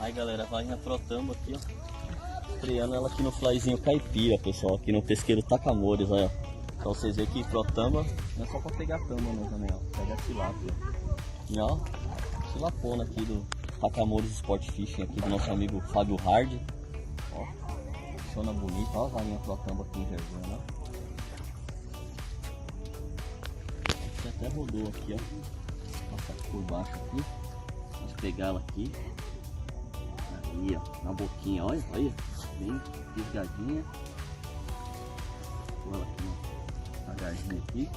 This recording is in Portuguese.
Aí galera, varinha protamba aqui, ó. Estreando ela aqui no flyzinho caipira, pessoal. Aqui no pesqueiro Takamores, olha. Pra vocês verem que protamba não é só pra pegar tamba não também, ó. Pega a tilápia. E ó, tilapona aqui do Takamores Sport Fishing aqui do nosso amigo Fábio Hard. Ó, funciona bonito, ó a varinha protamba aqui em Vergonha, né? Você até rodou aqui, ó. Passa por baixo aqui. Vamos pegar ela aqui. Aí, ó, na boquinha, olha, olha, bem fisgadinha. Vou ela aqui devagarzinho aqui.